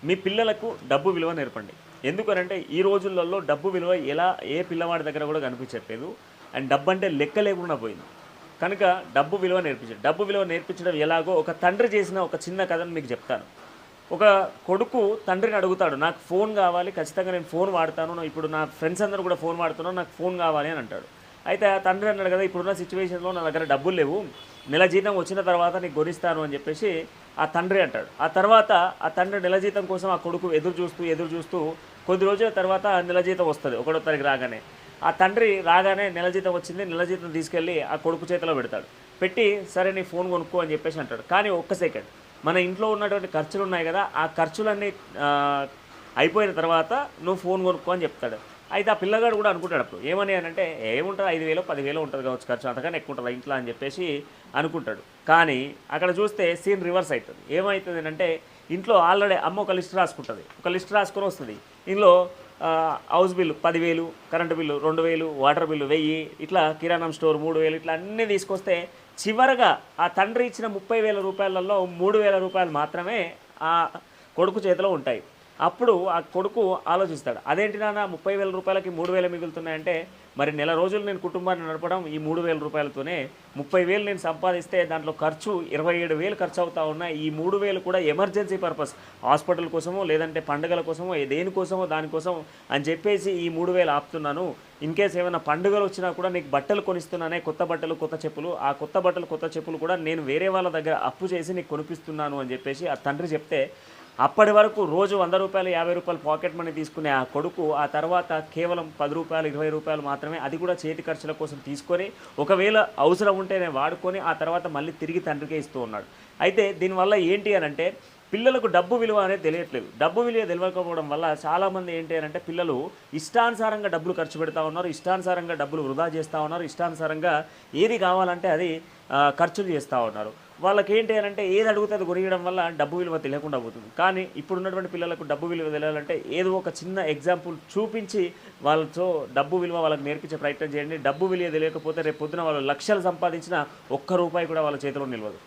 మీ పిల్లలకు డబ్బు విలువ నేర్పండి. ఎందుకనంటే ఈ రోజులలో డబ్బు విలువ ఎలా ఏ పిల్లవాడి దగ్గర కూడా కనిపించట్లేదు. అండ్ డబ్బంటే లెక్క లేకుండా పోయింది. కనుక డబ్బు విలువ నేర్పించండి. డబ్బు విలువ నేర్పించడం ఎలాగో ఒక తండ్రి చేసిన ఒక చిన్న కథను మీకు చెప్తాను. ఒక కొడుకు తండ్రిని అడుగుతాడు, నాకు ఫోన్ కావాలి, ఖచ్చితంగా నేను ఫోన్ వాడతాను, ఇప్పుడు నా ఫ్రెండ్స్ అందరూ కూడా ఫోన్ వాడుతున్నారు, నాకు ఫోన్ కావాలి అని అంటాడు. అయితే ఆ తండ్రి అన్నాడు కదా, ఇప్పుడున్న సిచ్యువేషన్లో నా దగ్గర డబ్బులు లేవు, నెల జీతం వచ్చిన తర్వాత నీకు కొనిస్తాను అని చెప్పేసి ఆ తండ్రి అంటాడు. ఆ తర్వాత ఆ తండ్రి నెల జీతం కోసం ఆ కొడుకు ఎదురు చూస్తూ కొద్ది రోజుల తర్వాత నెల జీతం వస్తుంది 1వ తారీఖు రాగానే. ఆ తండ్రి రాగానే నెల జీతం వచ్చింది, నెల జీతం తీసుకెళ్ళి ఆ కొడుకు చేతిలో పెడతాడు. పెట్టి సరే నీ ఫోన్ కొనుక్కో అని చెప్పేసి అంటాడు. కానీ ఒక్క సెకండ్, మన ఇంట్లో ఉన్నటువంటి ఖర్చులు ఉన్నాయి కదా, ఆ ఖర్చులన్నీ అయిపోయిన తర్వాత నువ్వు ఫోన్ కొనుక్కో అని చెప్తాడు. అయితే ఆ పిల్లగాడు కూడా అనుకుంటాడు అప్పుడు ఏమని అంటే, ఏముంటుంది 5,000 10,000 ఉంటుంది కావచ్చు ఖర్చు, అంతకన్నా ఎక్కువ ఉంటుంది ఇంట్లో అని చెప్పేసి అనుకుంటాడు. కానీ అక్కడ చూస్తే సీన్ రివర్స్ అవుతుంది. ఏమవుతుంది అంటే, ఇంట్లో ఆల్రెడీ అమ్మ ఒక లిస్ట్ రాసుకుంటుంది, ఒక లిస్ట్ రాసుకొని వస్తుంది. ఇందులో house bill 10,000, current bill 2,000, water bill 1,000, ఇట్లా కిరాణం స్టోర్ 3,000, ఇట్లా అన్నీ తీసుకొస్తే చివరగా ఆ తండ్రి ఇచ్చిన 30,000 రూపాయలలో 3,000 రూపాయలు మాత్రమే ఆ కొడుకు చేతిలో ఉంటాయి. అప్పుడు ఆ కొడుకు ఆలోచిస్తాడు, అదేంటి నాన్న 30,000 రూపాయలకి 3,000 మిగులుతున్నాయంటే, మరి నెల రోజులు నేను కుటుంబాన్ని నడపడం ఈ 3,000 రూపాయలతోనే, 30,000 నేను సంపాదిస్తే దాంట్లో ఖర్చు 27,000 ఖర్చు అవుతా ఉన్నాయి. ఈ 3,000 కూడా ఎమర్జెన్సీ పర్పస్, హాస్పిటల్ కోసమో లేదంటే పండుగల కోసమో దేనికోసమో దానికోసం అని చెప్పేసి ఈ 3,000 ఆపుతున్నాను. ఇన్ కేస్ ఏమైనా పండుగలు వచ్చినా కూడా నీకు బట్టలు కొనిస్తున్నానే, కొత్త బట్టలు కొత్త చెప్పులు, ఆ కొత్త బట్టలు కొత్త చెప్పులు కూడా నేను వేరే వాళ్ళ దగ్గర అప్పు చేసి నీకు కొనిపిస్తున్నాను అని చెప్పేసి ఆ తండ్రి చెప్తే, అప్పటి వరకు రోజు 100 రూపాయలు 50 రూపాయలు పాకెట్ మనీ తీసుకునే ఆ కొడుకు ఆ తర్వాత కేవలం 10 రూపాయలు 20 రూపాయలు మాత్రమే, అది కూడా చేతి ఖర్చుల కోసం తీసుకొని, ఒకవేళ అవసరం ఉంటేనే వాడుకొని ఆ తర్వాత మళ్ళీ తిరిగి తండ్రికే ఇస్తూ ఉన్నాడు. అయితే దీనివల్ల ఏంటి అని అంటే, పిల్లలకు డబ్బు విలువ అనేది తెలియట్లేదు. డబ్బు విలువ తెలియకపోవడం వల్ల చాలామంది ఏంటి అని అంటే, పిల్లలు ఇష్టానుసారంగా డబ్బులు ఖర్చు పెడతా ఉన్నారు, ఇష్టానుసారంగా డబ్బులు వృధా చేస్తూ ఉన్నారు, ఇష్టానుసారంగా ఏది కావాలంటే అది ఖర్చులు చేస్తూ ఉన్నారు. వాళ్ళకి ఏంటి అని అంటే, ఏది అడిగితే అది కొనియడం వల్ల డబ్బు విలువ తెలియకుండా పోతుంది. కానీ ఇప్పుడున్నటువంటి పిల్లలకు డబ్బు విలువ తెలియాలంటే ఏదో ఒక చిన్న ఎగ్జాంపుల్ చూపించి వాళ్ళతో డబ్బు విలువ వాళ్ళకి నేర్పించే ప్రయత్నం చేయండి. డబ్బు విలువ తెలియకపోతే రేపు పొద్దున వాళ్ళు లక్షలు సంపాదించిన ఒక్క రూపాయి కూడా వాళ్ళ చేతిలో నిలవదు.